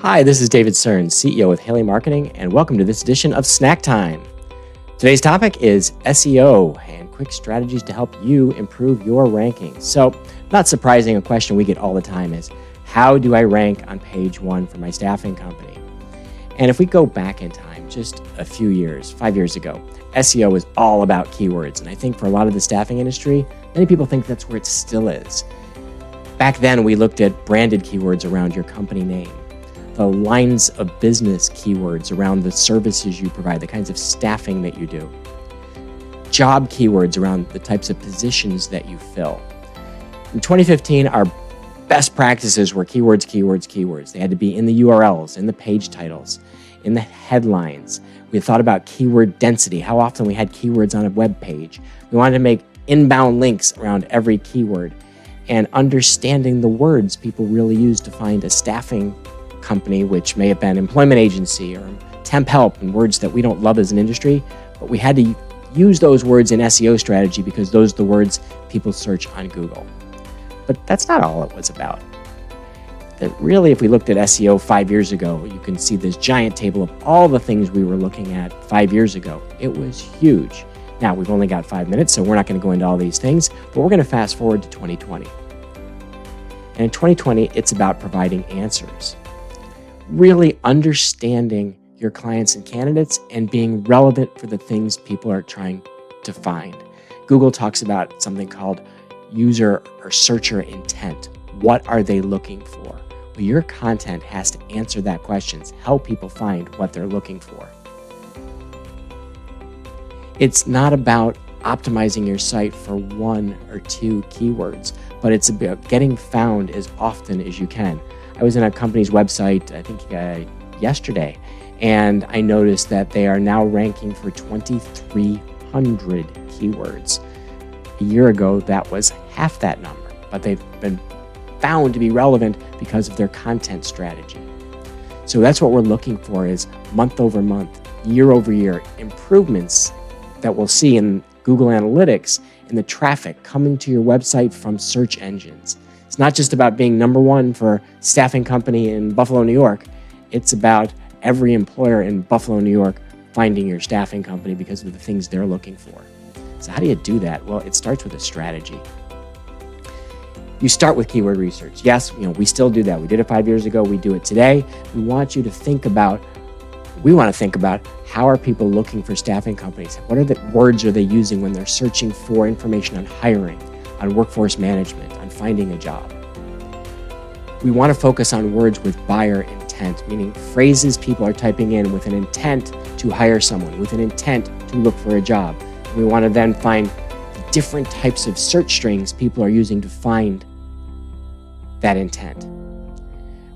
Hi, this is David Cern, CEO with Haley Marketing, and welcome to this edition of Snack Time. Today's topic is SEO and quick strategies to help you improve your rankings. So, not surprising, a question we get all the time is, how do I rank on page one for my staffing company? And if we go back in time, just a few years, 5 years ago, SEO was all about keywords. And I think for a lot of the staffing industry, many people think that's where it still is. Back then, we looked at branded keywords around your company name, the lines of business keywords around the services you provide, the kinds of staffing that you do, job keywords around the types of positions that you fill. In 2015, our best practices were keywords, keywords, keywords. They had to be in the URLs, in the page titles, in the headlines. We thought about keyword density, how often we had keywords on a web page. We wanted to make inbound links around every keyword, and understanding the words people really use to find a staffing company, which may have been employment agency or temp help, and words that we don't love as an industry, but we had to use those words in SEO strategy because those are the words people search on Google. But that's not all it was about. That really, if we looked at SEO 5 years ago, you can see this giant table of all the things we were looking at 5 years ago. It was huge. Now, we've only got 5 minutes, so we're not going to go into all these things, but we're going to fast forward to 2020. And in 2020, it's about providing answers. Really understanding your clients and candidates and being relevant for the things people are trying to find. Google talks about something called user or searcher intent. What are they looking for? Well, your content has to answer that question, help people find what they're looking for. It's not about optimizing your site for one or two keywords, but it's about getting found as often as you can. I was in a company's website, I think yesterday, and I noticed that they are now ranking for 2,300 keywords. A year ago, that was half that number, but they've been found to be relevant because of their content strategy. So that's what we're looking for, is month over month, year over year, improvements that we'll see in Google Analytics and the traffic coming to your website from search engines. It's not just about being number one for staffing company in Buffalo, New York. It's about every employer in Buffalo, New York finding your staffing company because of the things they're looking for. So how do you do that? Well, it starts with a strategy. You start with keyword research. Yes, we still do that. We did it 5 years ago. We do it today. We want to think about how are people looking for staffing companies? What are the words are they using when they're searching for information on hiring, on workforce management, on finding a job? We want to focus on words with buyer intent, meaning phrases people are typing in with an intent to hire someone, with an intent to look for a job. And we want to then find different types of search strings people are using to find that intent.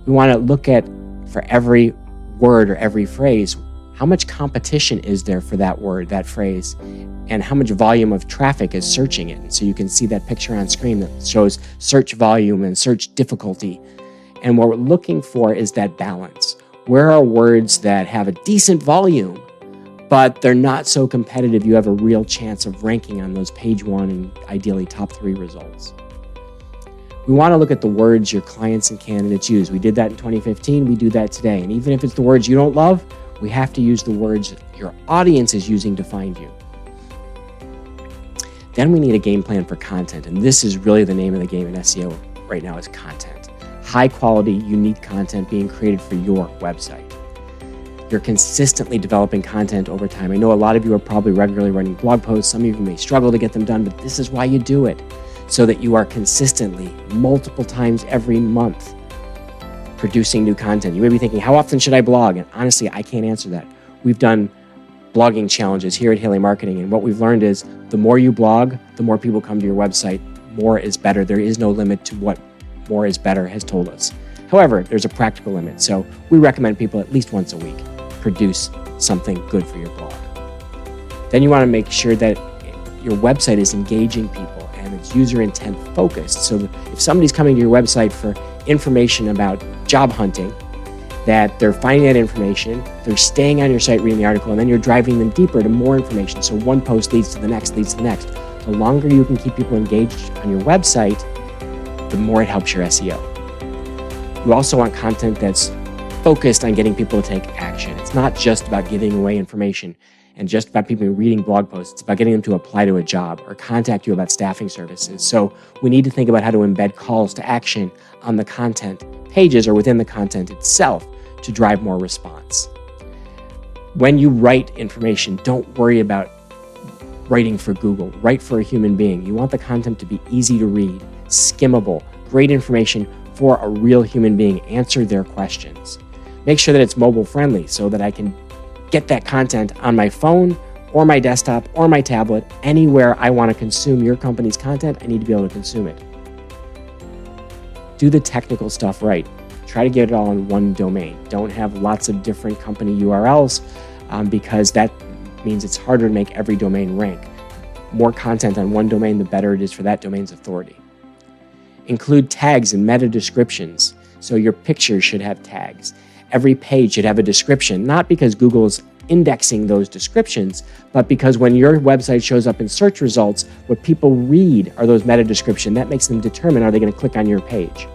We want to look at, for every word or every phrase, how much competition is there for that word, that phrase, and how much volume of traffic is searching it. And so you can see that picture on screen that shows search volume and search difficulty. And what we're looking for is that balance. Where are words that have a decent volume, but they're not so competitive you have a real chance of ranking on those page one and ideally top 3 results? We want to look at the words your clients and candidates use. We did that in 2015. We do that today. And even if it's the words you don't love, we have to use the words your audience is using to find you. Then we need a game plan for content. And this is really the name of the game in SEO right now, is content. High quality, unique content being created for your website. You're consistently developing content over time. I know a lot of you are probably regularly writing blog posts. Some of you may struggle to get them done, but this is why you do it, so that you are consistently, multiple times every month, producing new content. You may be thinking, how often should I blog? And honestly, I can't answer that. We've done blogging challenges here at Haley Marketing, and what we've learned is the more you blog, the more people come to your website. More is better. There is no limit to what more is better has told us. However, there's a practical limit, so we recommend people at least once a week produce something good for your blog. Then you want to make sure that your website is engaging people and it's user intent focused. So that if somebody's coming to your website for information about job hunting, that they're finding that information, they're staying on your site reading the article, and then you're driving them deeper to more information. So one post leads to the next, leads to the next. The longer you can keep people engaged on your website, the more it helps your SEO. You also want content that's focused on getting people to take action. It's not just about giving away information and just about people reading blog posts. It's about getting them to apply to a job or contact you about staffing services. So we need to think about how to embed calls to action on the content pages or within the content itself to drive more response. When you write information, don't worry about writing for Google. Write for a human being. You want the content to be easy to read, skimmable, great information for a real human being. Answer their questions. Make sure that it's mobile friendly so that I can get that content on my phone or my desktop or my tablet. Anywhere I want to consume your company's content, I need to be able to consume it. Do the technical stuff right. Try to get it all in one domain. Don't have lots of different company URLs because that means it's harder to make every domain rank. More content on one domain, the better it is for that domain's authority. Include tags and meta descriptions. So your pictures should have tags. Every page should have a description, not because Google is indexing those descriptions, but because when your website shows up in search results, what people read are those meta descriptions. That makes them determine, are they going to click on your page?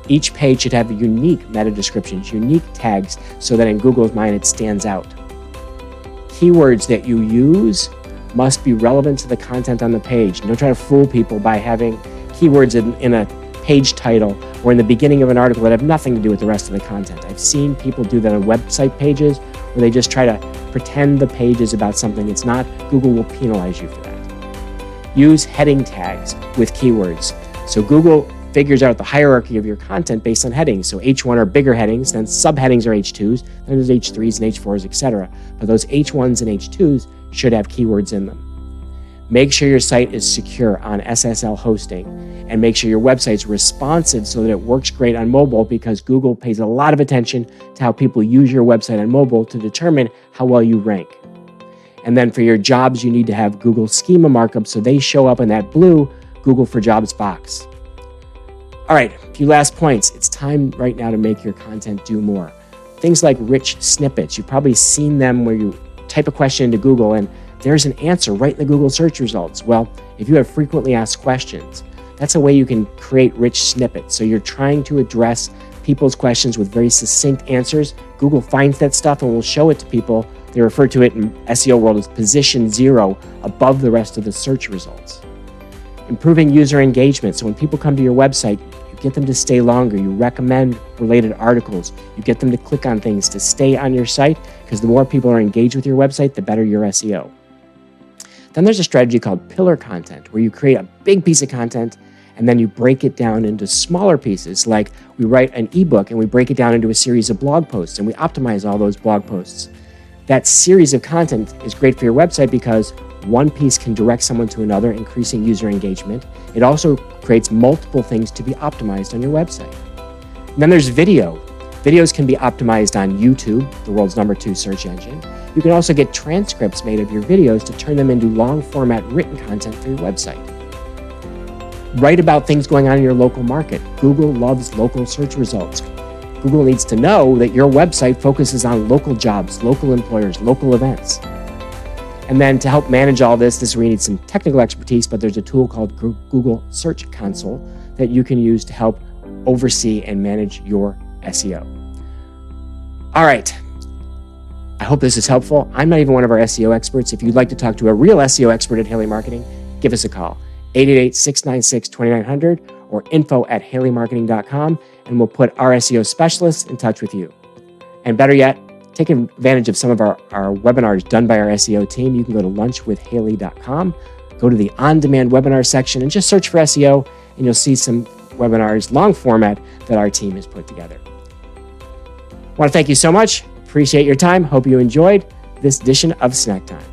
Each page should have unique meta descriptions, unique tags, so that in Google's mind it stands out. Keywords that you use must be relevant to the content on the page. Don't try to fool people by having keywords in a page title or in the beginning of an article that have nothing to do with the rest of the content. I've seen people do that on website pages where they just try to pretend the page is about something it's not. Google will penalize you for that. Use heading tags with keywords. So Google figures out the hierarchy of your content based on headings. So H1 are bigger headings, then subheadings are H2s, then there's H3s and H4s, etc. But those H1s and H2s should have keywords in them. Make sure your site is secure on SSL hosting, and make sure your website's responsive so that it works great on mobile, because Google pays a lot of attention to how people use your website on mobile to determine how well you rank. And then for your jobs, you need to have Google schema markup so they show up in that blue Google for Jobs box. All right, a few last points. It's time right now to make your content do more. Things like rich snippets. You've probably seen them where you type a question into Google and there's an answer right in the Google search results. Well, if you have frequently asked questions, that's a way you can create rich snippets. So you're trying to address people's questions with very succinct answers. Google finds that stuff and will show it to people. They refer to it in SEO world as position 0 above the rest of the search results. Improving user engagement. So when people come to your website, you get them to stay longer. You recommend related articles. You get them to click on things to stay on your site, because the more people are engaged with your website, the better your SEO. Then there's a strategy called pillar content, where you create a big piece of content and then you break it down into smaller pieces. Like we write an ebook and we break it down into a series of blog posts and we optimize all those blog posts. That series of content is great for your website because one piece can direct someone to another, increasing user engagement. It also creates multiple things to be optimized on your website. And then there's video. Videos can be optimized on YouTube, the world's #2 search engine. You can also get transcripts made of your videos to turn them into long format written content for your website. Write about things going on in your local market. Google loves local search results. Google needs to know that your website focuses on local jobs, local employers, local events. And then to help manage all this is where you need some technical expertise, but there's a tool called Google Search Console that you can use to help oversee and manage your SEO. All right. I hope this is helpful. I'm not even one of our SEO experts. If you'd like to talk to a real SEO expert at Haley Marketing, give us a call, 888-696-2900 or info@haleymarketing.com, and we'll put our SEO specialists in touch with you. And better yet, take advantage of some of our webinars done by our SEO team. You can go to lunchwithhaley.com, go to the on-demand webinar section, and just search for SEO, and you'll see some webinars, long format, that our team has put together. I want to thank you so much. Appreciate your time. Hope you enjoyed this edition of Snack Time.